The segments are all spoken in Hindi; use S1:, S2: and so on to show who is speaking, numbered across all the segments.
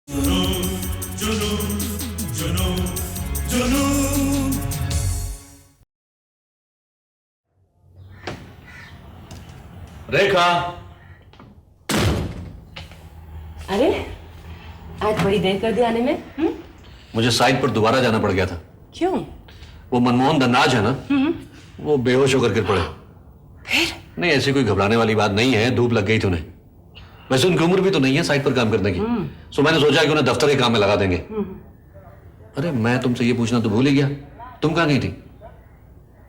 S1: जुनून, जुनून, जुनून, जुनून।
S2: रेखा,
S3: अरे आज बड़ी देर कर दी आने में।
S2: मुझे साइट पर दोबारा जाना पड़ गया था।
S3: क्यों?
S2: वो मनमोहन धनराज है ना, वो बेहोश होकर गिर पड़े।
S3: फिर?
S2: नहीं, ऐसी कोई घबराने वाली बात नहीं है, धूप लग गई थी उन्हें। वैसे उनकी उम्र भी तो नहीं है साइट पर काम करने की। सो मैंने सोचा कि उन्हें दफ्तर के काम में लगा देंगे। अरे मैं तुमसे ये पूछना तो भूल ही गया, तुम कहाँ गई थी?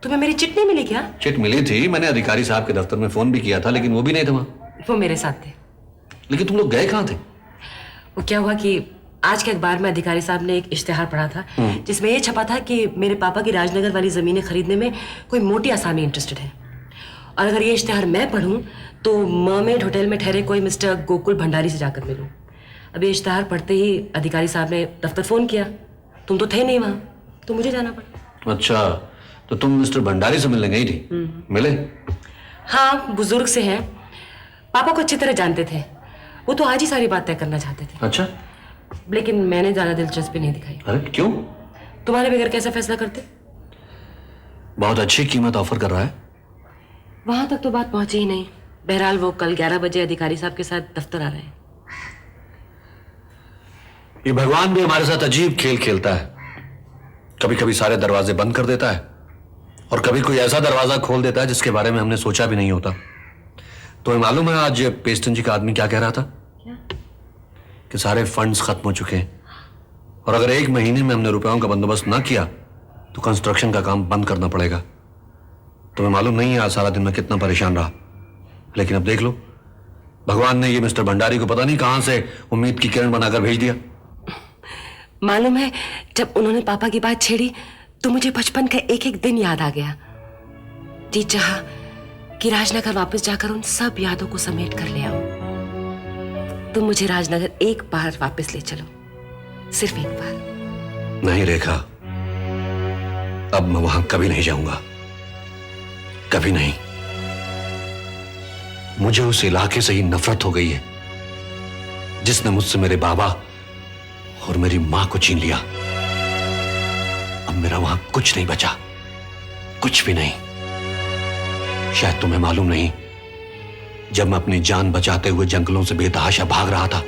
S3: तुम्हें मेरी चिट नहीं मिली क्या?
S2: चिट मिली थी, मैंने अधिकारी साहब के दफ्तर में फोन भी किया था, लेकिन वो भी नहीं था वहां।
S3: वो मेरे साथ थे।
S2: लेकिन तुम लोग गए कहाँ थे?
S3: वो क्या हुआ कि आज के अखबार में अधिकारी साहब ने एक इश्तेहार पढ़ा था जिसमें ये छपा था कि मेरे पापा की राजनगर वाली जमीनें खरीदने में कोई मोटी आसामी इंटरेस्टेड है, और अगर ये इश्तेहार मैं पढ़ूं तो मर्मेड होटल में ठहरे कोई मिस्टर गोकुल भंडारी से जाकर मिलूं। अब ये इश्तेहार पढ़ते ही अधिकारी साहब ने दफ्तर फोन किया। तुम तो थे नहीं वहां, तो मुझे जाना पड़ा।
S2: अच्छा, तो तुम मिस्टर भंडारी से मिलने गई थी? मिले?
S3: हाँ, बुजुर्ग से हैं, पापा को अच्छी तरह जानते थे। वो तो आज ही सारी बात तय करना चाहते थे।
S2: अच्छा,
S3: लेकिन मैंने ज्यादा दिलचस्पी नहीं दिखाई।
S2: अरे क्यों?
S3: तुम्हारे बगैर कैसा फैसला करते?
S2: बहुत अच्छी कीमत ऑफर कर रहा है।
S3: वहां तक तो बात पहुंची ही नहीं। बहरहाल वो कल 11 बजे अधिकारी साहब के साथ दफ्तर आ रहे हैं।
S2: ये भगवान भी हमारे साथ अजीब खेल खेलता है। कभी कभी सारे दरवाजे बंद कर देता है और कभी कोई ऐसा दरवाजा खोल देता है जिसके बारे में हमने सोचा भी नहीं होता। तो मालूम है आज पेस्टन जी का आदमी क्या कह रहा था?
S3: क्या?
S2: कि सारे फंड्स खत्म हो चुके हैं और अगर 1 महीने में हमने रुपयों का बंदोबस्त ना किया तो कंस्ट्रक्शन का काम बंद करना पड़ेगा। तुम्हें मालूम नहीं है आज सारा दिन मैं कितना परेशान रहा, लेकिन अब देख लो, भगवान ने ये मिस्टर भंडारी को पता नहीं कहां से उम्मीद की किरण बनाकर भेज दिया।
S3: मालूम है, जब उन्होंने पापा की बात छेड़ी तो मुझे बचपन का एक एक दिन याद आ गया। जी चाहा कि राजनगर वापस जाकर उन सब यादों को समेट कर ले आऊं। तुम मुझे राजनगर एक बार वापस ले चलो, सिर्फ एक बार।
S2: नहीं रेखा, अब मैं वहां कभी नहीं जाऊंगा, कभी नहीं। मुझे उस इलाके से ही नफरत हो गई है जिसने मुझसे मेरे बाबा और मेरी मां को छीन लिया। अब मेरा वहां कुछ नहीं बचा, कुछ भी नहीं। शायद तुम्हें मालूम नहीं, जब मैं अपनी जान बचाते हुए जंगलों से बेतहाशा भाग रहा था,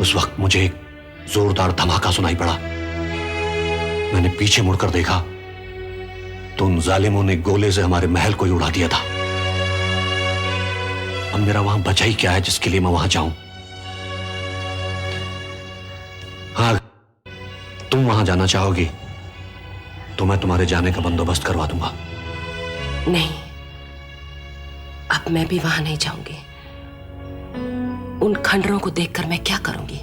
S2: उस वक्त मुझे एक जोरदार धमाका सुनाई पड़ा। मैंने पीछे मुड़कर देखा तो उन जालिमों ने गोले से हमारे महल को ही उड़ा दिया था। अब मेरा वहां बचा ही क्या है जिसके लिए मैं वहां जाऊं? हाँ, तुम वहां जाना चाहोगी तो मैं तुम्हारे जाने का बंदोबस्त करवा दूंगा।
S3: नहीं, अब मैं भी वहां नहीं जाऊंगी। उन खंडरों को देखकर मैं क्या करूंगी?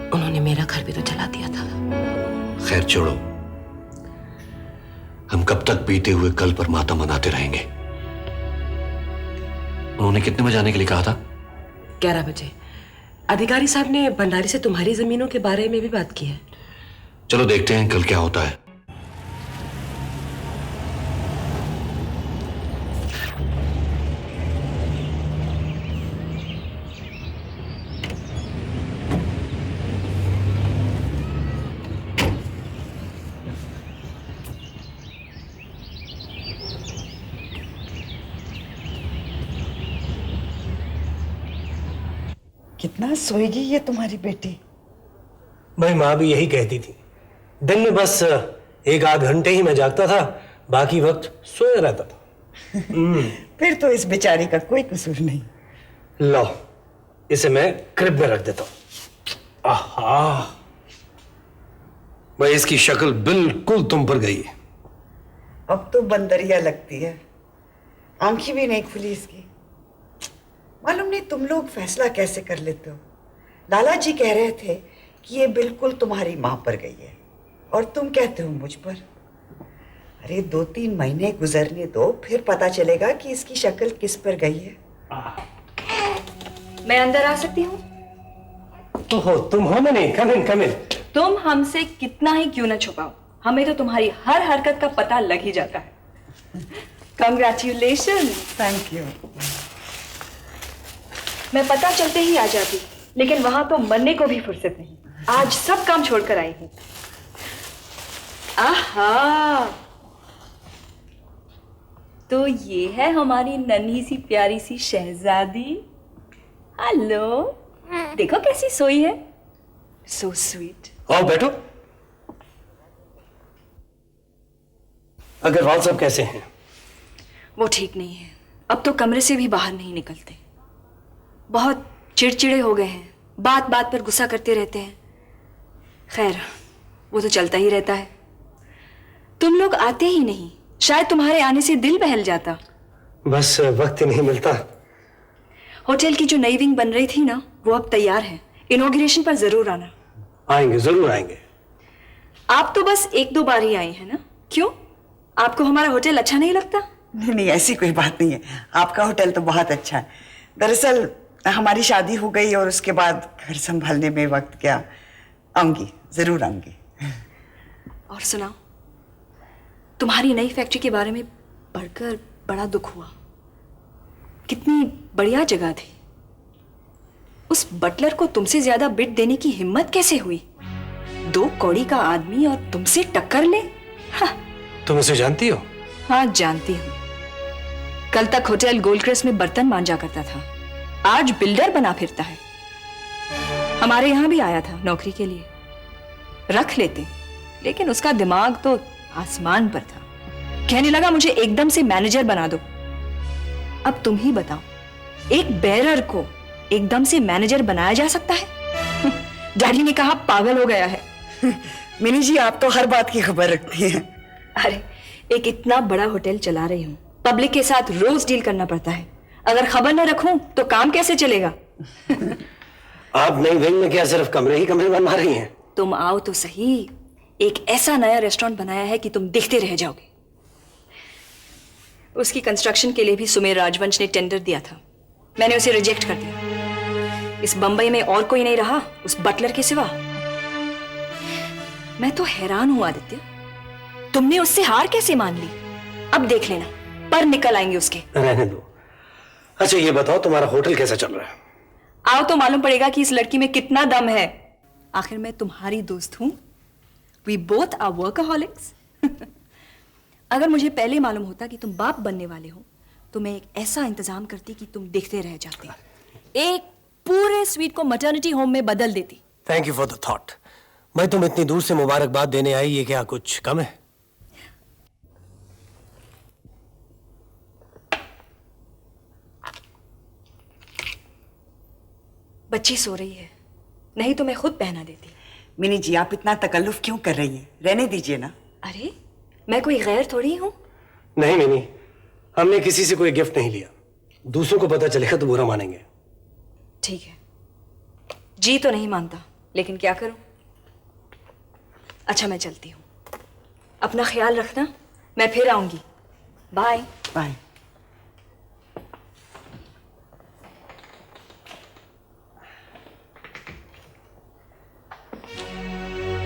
S3: उन्होंने मेरा घर भी तो जला दिया था।
S2: खैर छोड़ो, हम कब तक बीते हुए कल पर माता मनाते रहेंगे? उन्होंने कितने बजे आने के लिए कहा था?
S3: 11 बजे। अधिकारी साहब ने भंडारी से तुम्हारी जमीनों के बारे में भी बात की है।
S2: चलो देखते हैं कल क्या होता है।
S4: कितना सोएगी ये तुम्हारी बेटी?
S5: भाई माँ भी यही कहती थी। दिन में बस 1 आध घंटे ही मैं जागता था, बाकी वक्त सोया रहता था।
S4: फिर तो इस बेचारी का कोई कसूर नहीं।
S5: लो, इसे मैं क्रिब में रख देता हूं। आहा, भाई इसकी शक्ल बिल्कुल तुम पर गई है।
S4: अब तो बंदरिया लगती है, आंखें भी नहीं खुली इसकी। मालूम नहीं तुम लोग फैसला कैसे कर लेते हो। लाला जी कह रहे थे कि ये बिल्कुल तुम्हारी मां पर गई है और तुम कहते हो मुझ पर। अरे 2-3 महीने गुजरने दो, फिर पता चलेगा कि इसकी शक्ल किस पर गई है।
S6: मैं अंदर आ सकती हूँ?
S5: ओहो, तुम हो ना? नहीं, कम इन कम इन।
S6: तुम हमसे कितना ही क्यों न छुपाओ, हमें तो तुम्हारी हर हरकत का पता लग ही जाता है। कंग्रेचुलेशन।
S4: Thank you.
S6: मैं पता चलते ही आ जाती, लेकिन वहां तो मरने को भी फुर्सत नहीं। आज सब काम छोड़कर आई हूं। आहा, तो ये है हमारी नन्ही सी प्यारी सी शहजादी। हेलो, देखो कैसी सोई है, सो स्वीट।
S5: आओ बैठो। अग्रवाल साहब कैसे हैं?
S6: वो ठीक नहीं है, अब तो कमरे से भी बाहर नहीं निकलते। बहुत चिड़चिड़े हो गए हैं, बात बात पर गुस्सा करते रहते हैं। खैर, वो तो चलता ही रहता है। तुम लोग आते ही नहीं, शायद तुम्हारे आने से दिल बहल जाता।
S5: बस वक्त ही नहीं मिलता।
S6: होटल की जो नई विंग बन रही थी ना, वो अब तैयार है। इनॉग्रेशन पर जरूर आना।
S5: आएंगे, जरूर आएंगे।
S6: आप तो बस 1-2 बार ही आई हैं ना? क्यों, आपको हमारा होटल अच्छा नहीं लगता?
S4: नहीं नहीं, ऐसी कोई बात नहीं है, आपका होटल तो बहुत अच्छा है। दरअसल हमारी शादी हो गई और उसके बाद घर संभालने में वक्त क्या। आऊंगी, जरूर आऊंगी।
S6: और सुनाओ, तुम्हारी नई फैक्ट्री के बारे में पढ़कर बड़ा दुख हुआ। कितनी बढ़िया जगह थी। उस बटलर को तुमसे ज्यादा बिड देने की हिम्मत कैसे हुई? 2 कौड़ी का आदमी और तुमसे टक्कर ले। हाँ।
S5: तुम उसे जानती हो?
S6: हाँ, जानती हूँ। कल तक होटल गोल्डक्रेस्ट में बर्तन मांजा करता था, आज बिल्डर बना फिरता है। हमारे यहाँ भी आया था नौकरी के लिए, रख लेते, लेकिन उसका दिमाग तो आसमान पर था। कहने लगा मुझे एकदम से मैनेजर बना दो। अब तुम ही बताओ, एक बेरर को एकदम से मैनेजर बनाया जा सकता है? डैडी ने कहा पागल हो गया है।
S4: मिनी जी, आप तो हर बात की खबर रखती हैं।
S6: अरे, एक इतना बड़ा होटल चला रही हूँ, पब्लिक के साथ रोज डील करना पड़ता है। अगर खबर न रखूं तो काम कैसे चलेगा?
S5: आप नई विंग में क्या सिर्फ कमरे ही कमरे बनवा रही हैं?
S6: तुम आओ तो सही। एक ऐसा नया रेस्टोरेंट बनाया है कि तुम देखते रह जाओगे। उसकी कंस्ट्रक्शन के लिए भी सुमेर राजवंश ने टेंडर दिया था, मैंने उसे रिजेक्ट कर दिया। इस बंबई में और कोई नहीं रहा उस बटलर के सिवा। मैं तो हैरान हूं आदित्य, तुमने उससे हार कैसे मान ली? अब देख लेना, पर निकल आएंगे उसके।
S5: रहने दो। अच्छा ये बताओ, तुम्हारा होटल कैसा चल रहा है?
S6: आओ तो मालूम पड़ेगा कि इस लड़की में कितना दम है। आखिर मैं तुम्हारी दोस्त हूं। We both are workaholics. अगर मुझे पहले मालूम होता कि तुम बाप बनने वाले हो, तो मैं एक ऐसा इंतजाम करती कि तुम देखते रह जाते। एक पूरे स्वीट को मैटरनिटी होम में बदल देती।
S5: Thank you for the thought. मैं तुम इतनी दूर से मुबारकबाद देने आई, ये क्या कुछ कम है?
S6: बच्ची सो रही है, नहीं तो मैं खुद पहना देती।
S4: मिनी जी, आप इतना तकल्लुफ क्यों कर रही हैं? रहने दीजिए ना।
S6: अरे, मैं कोई गैर थोड़ी हूं।
S5: नहीं मिनी, हमने किसी से कोई गिफ्ट नहीं लिया। दूसरों को पता चलेगा तो बुरा मानेंगे।
S6: ठीक है, जी तो नहीं मानता, लेकिन क्या करूं। अच्छा, मैं चलती हूं। अपना ख्याल रखना, मैं फिर आऊंगी। Bye
S4: bye.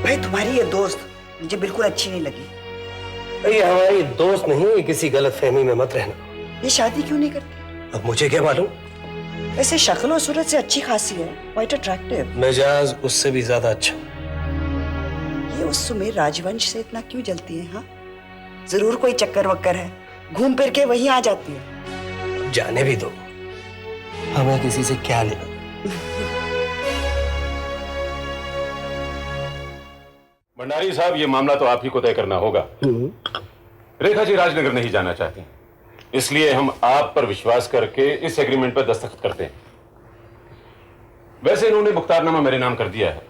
S4: भाई, तुम्हारी ये दोस्त मुझे बिल्कुल अच्छी नहीं लगी।
S5: ये हमारी दोस्त नहीं, ये किसी गलत फहमी में मत रहना।
S4: ये शादी क्यों नहीं करती?
S5: अब मुझे क्या मालूम।
S4: वैसे शक्ल और सूरत से अच्छी खासी है, क्वाइट अट्रैक्टिव।
S5: मिजाज उससे भी ज्यादा अच्छा।
S4: ये उस सुमेर राजवंश से इतना क्यों जलती है? हाँ, जरूर कोई चक्कर वक्कर है, घूम फिर के वहीं आ जाती है।
S5: जाने भी दो, हमें किसी से क्या लेना।
S7: भंडारी साहब, ये मामला तो आप ही को तय करना होगा। रेखा जी राजनगर नहीं जाना चाहती, इसलिए हम आप पर विश्वास करके इस एग्रीमेंट पर दस्तखत करते हैं। वैसे इन्होंने मुख्तारनामा मेरे नाम कर दिया है,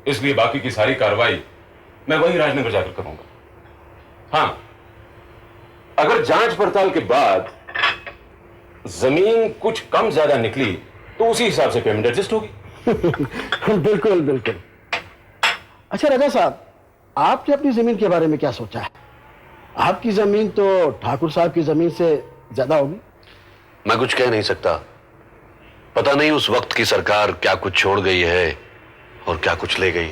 S7: इसलिए बाकी की सारी कार्रवाई मैं वही राजनगर जाकर करूंगा। हाँ, अगर जांच पड़ताल के बाद जमीन कुछ कम ज्यादा निकली तो उसी हिसाब से पेमेंट एडजस्ट होगी।
S8: बिल्कुल बिल्कुल। अच्छा राजा साहब, आपने अपनी जमीन के बारे में क्या सोचा है? आपकी जमीन तो ठाकुर साहब की जमीन से ज्यादा होगी।
S2: मैं कुछ कह नहीं सकता, पता नहीं उस वक्त की सरकार क्या कुछ छोड़ गई है और क्या कुछ ले गई।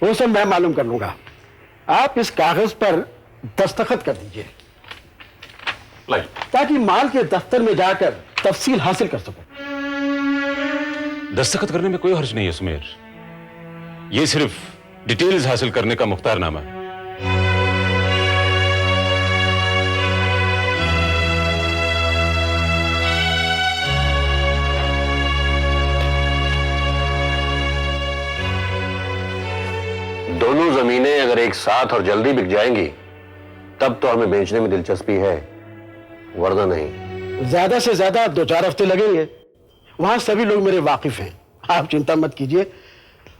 S8: वो सब मैं मालूम कर लूंगा। आप इस कागज पर दस्तखत कर दीजिए ताकि माल के दफ्तर में जाकर तफसील हासिल कर सकूं।
S7: दस्तखत करने में कोई हर्ज नहीं है सुमेर। ये सिर्फ डिटेल्स हासिल करने का मुख्तारनामा है।
S2: दोनों जमीनें अगर एक साथ और जल्दी बिक जाएंगी तब तो हमें बेचने में दिलचस्पी है, वरना नहीं।
S8: ज्यादा से ज्यादा 2-4 हफ्ते लगेंगे। वहां सभी लोग मेरे वाकिफ हैं, आप चिंता मत कीजिए।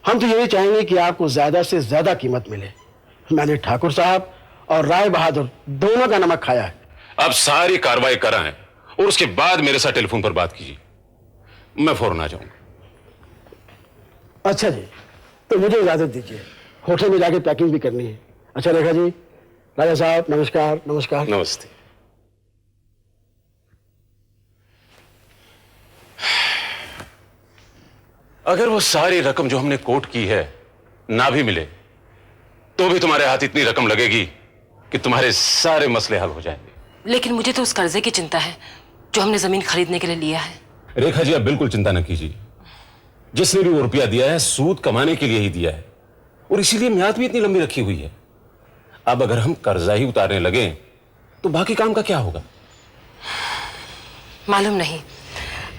S8: हम तो यही चाहेंगे कि आपको ज्यादा से ज्यादा कीमत मिले। मैंने ठाकुर साहब और राय बहादुर दोनों का नमक खाया है।
S7: अब सारी कार्रवाई कराएं और उसके बाद मेरे साथ टेलीफोन पर बात कीजिए, मैं फौरन आ जाऊंगा।
S8: अच्छा जी, तो मुझे इजाजत दीजिए, होटल में जाके पैकिंग भी करनी है। अच्छा रेखा जी, राजा साहब नमस्कार। नमस्कार।
S7: नमस्ते। अगर वो सारी रकम जो हमने कोट की है ना भी मिले तो भी तुम्हारे हाथ इतनी रकम लगेगी कि तुम्हारे सारे मसले हल हो जाएंगे।
S3: लेकिन मुझे तो उस कर्जे की चिंता है जो हमने जमीन खरीदने के लिए लिया है।
S7: रेखा जी, आप बिल्कुल चिंता न कीजिए। जिसने भी वो रुपया दिया है सूद कमाने के लिए ही दिया है, और इसीलिए म्याद भी इतनी लंबी रखी हुई है। अब अगर हम कर्जा ही उतारने लगे तो बाकी काम का क्या होगा?
S3: मालूम नहीं,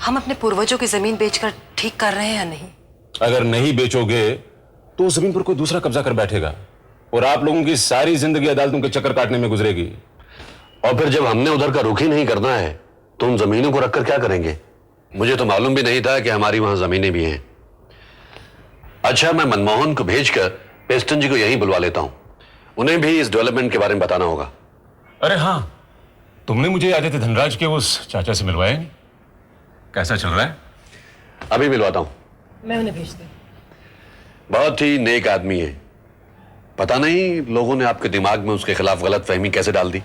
S3: हम अपने पूर्वजों की जमीन बेचकर ठीक कर रहे हैं या नहीं।
S7: अगर नहीं बेचोगे तो उस जमीन पर कोई दूसरा कब्जा कर बैठेगा और आप लोगों की सारी जिंदगी अदालतों के चक्कर काटने में गुजरेगी।
S2: और फिर जब हमने उधर का रुख ही नहीं करना है तो उन जमीनों को रखकर क्या करेंगे? मुझे तो मालूम भी नहीं था कि हमारी वहां जमीनें भी हैं। अच्छा, मैं मनमोहन को भेजकर पेस्टन जी को यहीं बुलवा लेता हूं, उन्हें भी इस डेवलपमेंट के बारे में बताना होगा।
S7: अरे हाँ, तुमने मुझे आदित्य धनराज के उस चाचा से मिलवाया नहीं? कैसा चल रहा है?
S2: अभी मिलवाता हूं।
S3: मैं उन्हें भेजती हूँ।
S2: बहुत ही नेक आदमी है। पता नहीं लोगों ने आपके दिमाग में उसके खिलाफ गलत फहमी कैसे डाल दी।